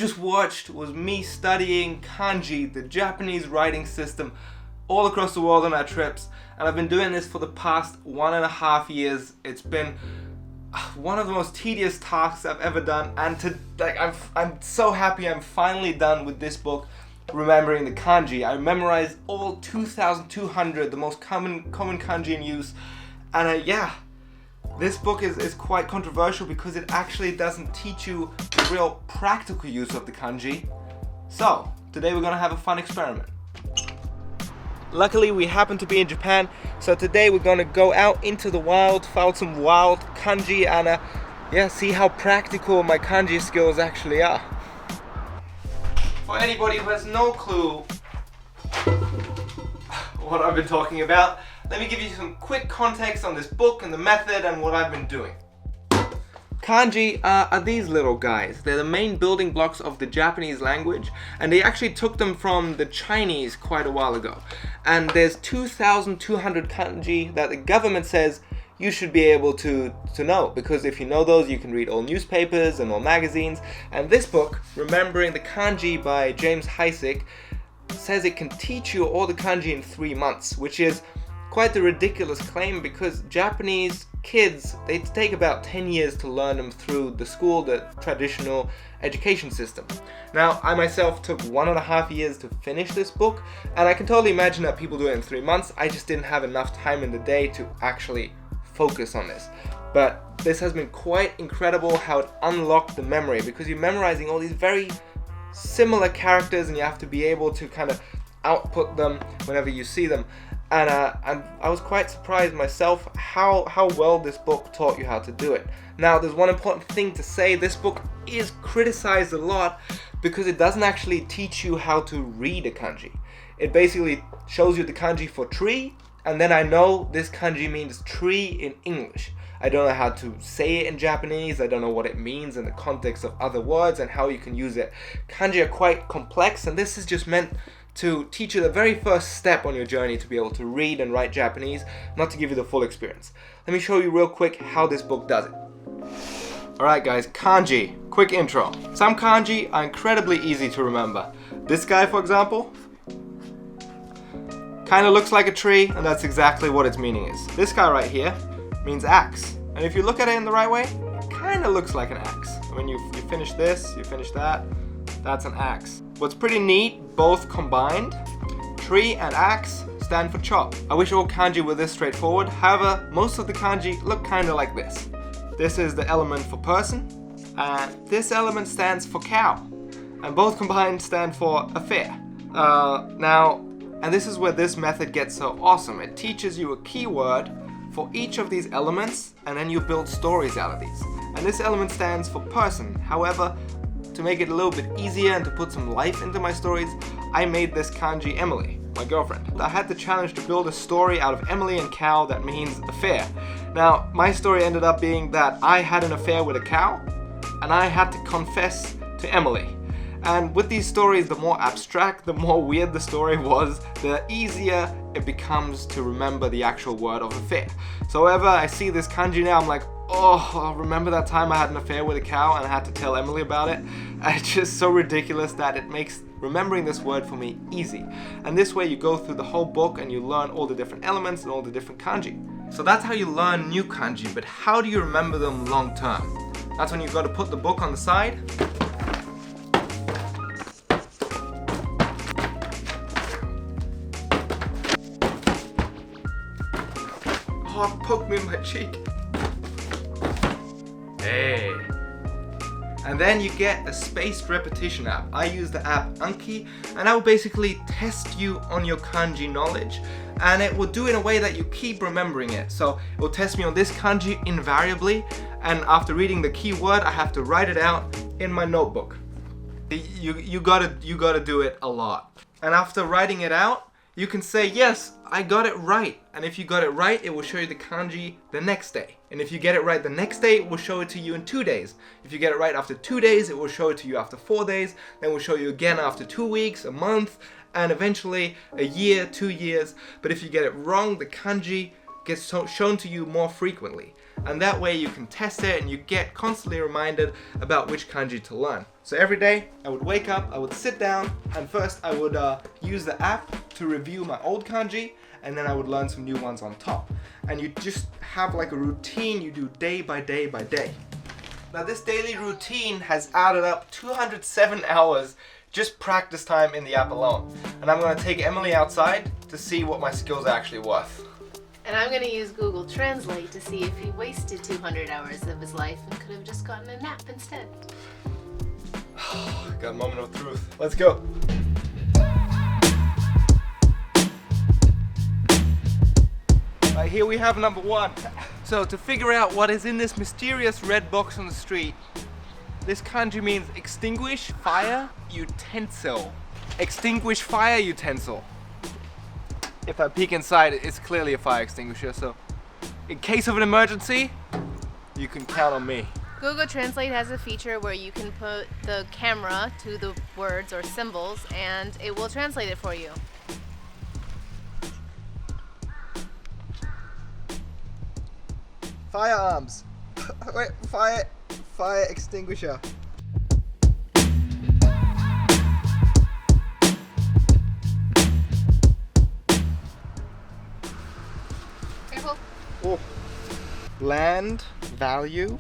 just watched was me studying Kanji, the Japanese writing system, all across the world on our trips, and I've been doing this for the past 1.5 years. It's been one of the most tedious tasks I've ever done, and I'm so happy I'm finally done with this book, remembering the kanji. I memorized all 2,200, the most common kanji in use, and yeah, this book is quite controversial because it actually doesn't teach you the real practical use of the kanji. So today we're gonna have a fun experiment. Luckily we happen to be in Japan, so today we're gonna go out into the wild, find some wild kanji, and yeah, see how practical my kanji skills actually are. For anybody who has no clue what I've been talking about, let me give you some quick context on this book and the method and what I've been doing. Kanji are these little guys. They're the main building blocks of the Japanese language, and they actually took them from the Chinese quite a while ago. And there's 2,200 kanji that the government says you should be able to know, because if you know those, you can read all newspapers and all magazines. And this book, Remembering the Kanji by James Heisig, says it can teach you all the kanji in 3 months, which is quite a ridiculous claim because Japanese kids, they take about 10 years to learn them through the school, the traditional education system. Now, I myself took 1.5 years to finish this book, and I can totally imagine that people do it in 3 months. I just didn't have enough time in the day to actually focus on this. But this has been quite incredible how it unlocked the memory, because you're memorizing all these very similar characters and you have to be able to kind of output them whenever you see them. And I was quite surprised myself how well this book taught you how to do it. Now, there's one important thing to say. This book is criticized a lot because it doesn't actually teach you how to read a kanji. It basically shows you the kanji for tree, and then I know this kanji means tree in English. I don't know how to say it in Japanese. I don't know what it means in the context of other words and how you can use it. Kanji are quite complex, and this is just meant to teach you the very first step on your journey to be able to read and write Japanese, not to give you the full experience. Let me show you real quick how this book does it. Alright guys, kanji, quick intro. Some kanji are incredibly easy to remember. This guy, for example, kind of looks like a tree, and that's exactly what its meaning is. This guy right here means axe, and if you look at it in the right way, it kind of looks like an axe. When you finish this, you finish that, that's an axe. What's pretty neat, both combined, tree and axe stand for chop. I wish all kanji were this straightforward. However, most of the kanji look kind of like this. This is the element for person, and this element stands for cow, and both combined stand for affair. And this is where this method gets so awesome. It teaches you a keyword for each of these elements, and then you build stories out of these. And this element stands for person. However, to make it a little bit easier and to put some life into my stories, I made this kanji Emily, my girlfriend. I had the challenge to build a story out of Emily and cow that means affair. Now, my story ended up being that I had an affair with a cow, and I had to confess to Emily. And with these stories, the more abstract, the more weird the story was, the easier it becomes to remember the actual word of affair. So whenever I see this kanji now, I'm like, oh, remember that time I had an affair with a cow and I had to tell Emily about it? It's just so ridiculous that it makes remembering this word for me easy. And this way you go through the whole book and you learn all the different elements and all the different kanji. So that's how you learn new kanji, but how do you remember them long term? That's when you've got to put the book on the side. Oh, it poked me in my cheek. Hey. And then you get a spaced repetition app. I use the app Anki, and that will basically test you on your kanji knowledge, and it will do it in a way that you keep remembering it. So it will test me on this kanji invariably, and after reading the keyword, I have to write it out in my notebook. You gotta do it a lot. And after writing it out, you can say, yes, I got it right. And if you got it right, it will show you the kanji the next day. And if you get it right the next day, it will show it to you in 2 days. If you get it right after 2 days, it will show it to you after 4 days. Then it will show you again after 2 weeks, a month, and eventually a year, 2 years. But if you get it wrong, the kanji gets shown to you more frequently. and that way you can test it and you get constantly reminded about which kanji to learn. So every day I would wake up, I would sit down, and first I would use the app to review my old kanji, and then I would learn some new ones on top. And you just have like a routine you do day by day by day. Now this daily routine has added up 207 hours just practice time in the app alone. And I'm going to take Emily outside to see what my skills are actually worth. And I'm going to use Google Translate to see if he wasted 200 hours of his life and could have just gotten a nap instead. Got a moment of truth. Let's go. Right, here we have number 1. So to figure out what is in this mysterious red box on the street, this kanji means extinguish fire utensil. Extinguish fire utensil. If I peek inside, it's clearly a fire extinguisher, so in case of an emergency, you can count on me. Google Translate has a feature where you can put the camera to the words or symbols and it will translate it for you. Firearms. Wait, fire extinguisher. Careful. Oh. Land value,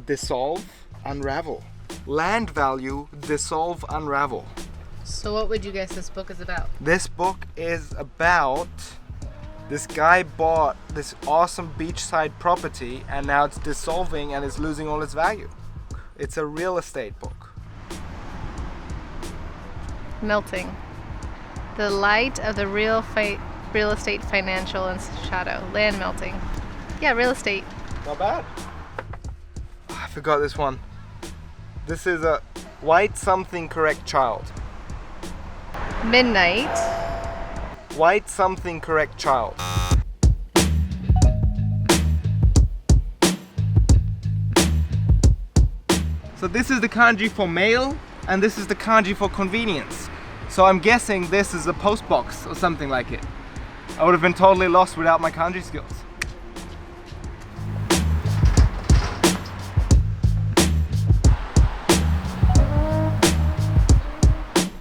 dissolve, unravel. Land value, dissolve, unravel. So what would you guess this book is about? This book is about this guy bought this awesome beachside property and now it's dissolving and it's losing all its value. It's a real estate book. Melting. The light of the real estate financial and shadow. Land melting. Yeah, real estate. Not bad. Oh, I forgot this one. This is a white something correct child. Midnight. White something correct child. So this is the kanji for mail and this is the kanji for convenience. So I'm guessing this is a post box or something like it. I would have been totally lost without my kanji skills.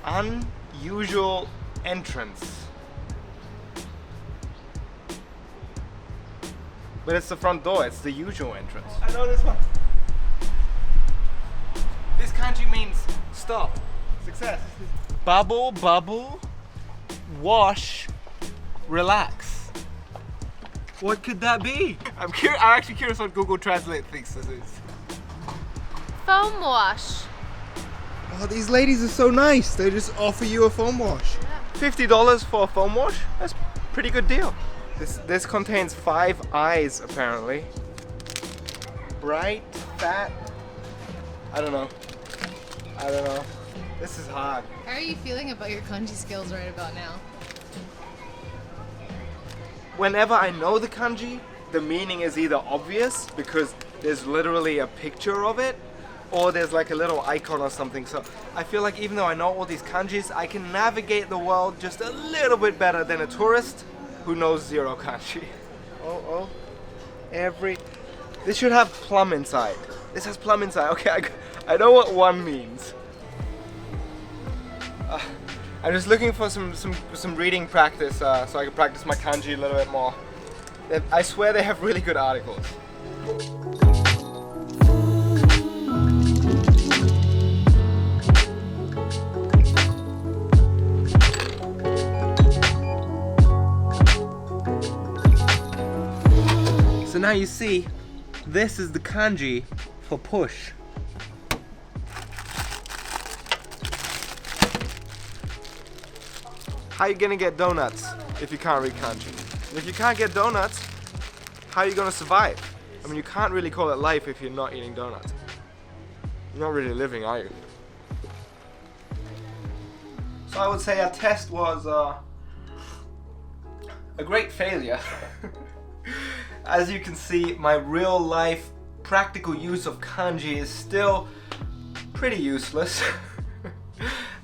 Unusual entrance. But it's the front door, it's the usual entrance. I know this one. This kanji means stop, success. Bubble, bubble, wash, relax. What could that be? I'm actually curious what Google Translate thinks this is. Foam wash. Oh, these ladies are so nice. They just offer you a foam wash. $50 for a foam wash? That's a pretty good deal. This contains 5 eyes apparently. Bright, fat. I don't know. This is hard. How are you feeling about your kanji skills right about now? Whenever I know the kanji, the meaning is either obvious because there's literally a picture of it, or there's like a little icon or something. So I feel like even though I know all these kanjis, I can navigate the world just a little bit better than a tourist who knows 0 kanji. Oh. This should have plum inside. This has plum inside. Okay, I know what 1 means. I'm just looking for some reading practice so I can practice my kanji a little bit more. I swear they have really good articles. So now you see, this is the kanji for push. How are you gonna get donuts if you can't read kanji? And if you can't get donuts, how are you gonna survive? I mean, you can't really call it life if you're not eating donuts. You're not really living, are you? So I would say our test was a great failure. As you can see, my real life practical use of kanji is still pretty useless.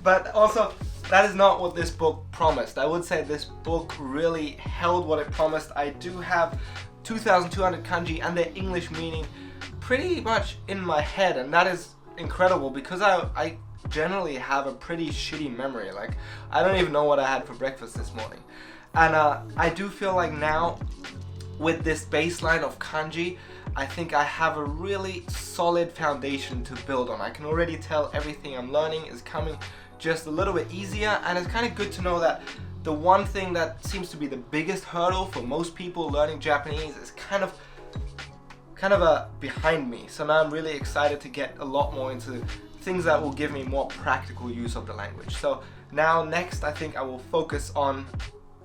But also, that is not what this book promised. I would say this book really held what it promised. I do have 2,200 kanji and their English meaning pretty much in my head, and that is incredible because I generally have a pretty shitty memory. Like, I don't even know what I had for breakfast this morning. And I do feel like now with this baseline of kanji, I think I have a really solid foundation to build on. I can already tell everything I'm learning is coming just a little bit easier, and it's kind of good to know that the one thing that seems to be the biggest hurdle for most people learning Japanese is kind of behind me. So now I'm really excited to get a lot more into things that will give me more practical use of the language. So now next I think I will focus on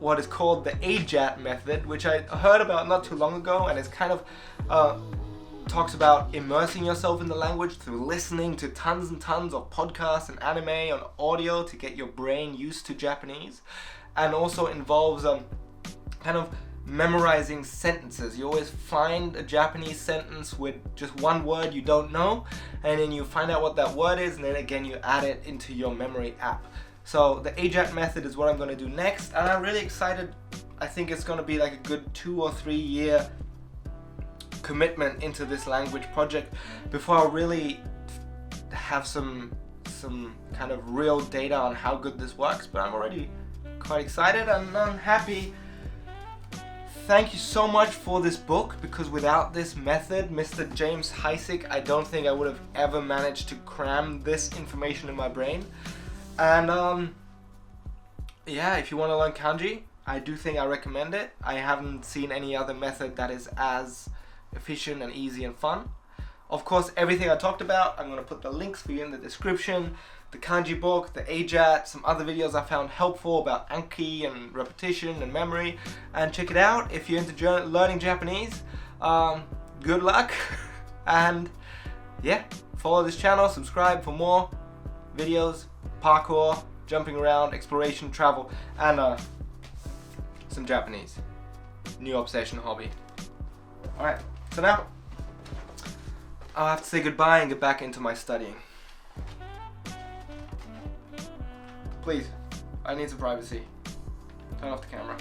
what is called the AJAT method, which I heard about not too long ago, and it's kind of talks about immersing yourself in the language through listening to tons and tons of podcasts and anime and audio to get your brain used to Japanese, and also involves kind of memorizing sentences. You always find a Japanese sentence with just one word you don't know, and then you find out what that word is, and then again you add it into your memory app. So the AJAT method is what I'm going to do next, and I'm really excited. I think it's going to be like a good 2 or 3 year commitment into this language project before I really have some kind of real data on how good this works, but I'm already quite excited and I'm happy. Thank you so much for this book, because without this method, Mr. James Heisig, I don't think I would have ever managed to cram this information in my brain. And yeah, if you want to learn kanji, I do think I recommend it. I haven't seen any other method that is as efficient and easy and fun. Of course, everything I talked about, I'm going to put the links for you in the description. The kanji book, the AJAT, some other videos I found helpful about Anki and repetition and memory. And check it out if you're into learning Japanese. Good luck. And yeah, follow this channel, subscribe for more videos, parkour, jumping around, exploration, travel, and some Japanese. New obsession, hobby. Alright, so now I'll have to say goodbye and get back into my studying. Please, I need some privacy. Turn off the camera.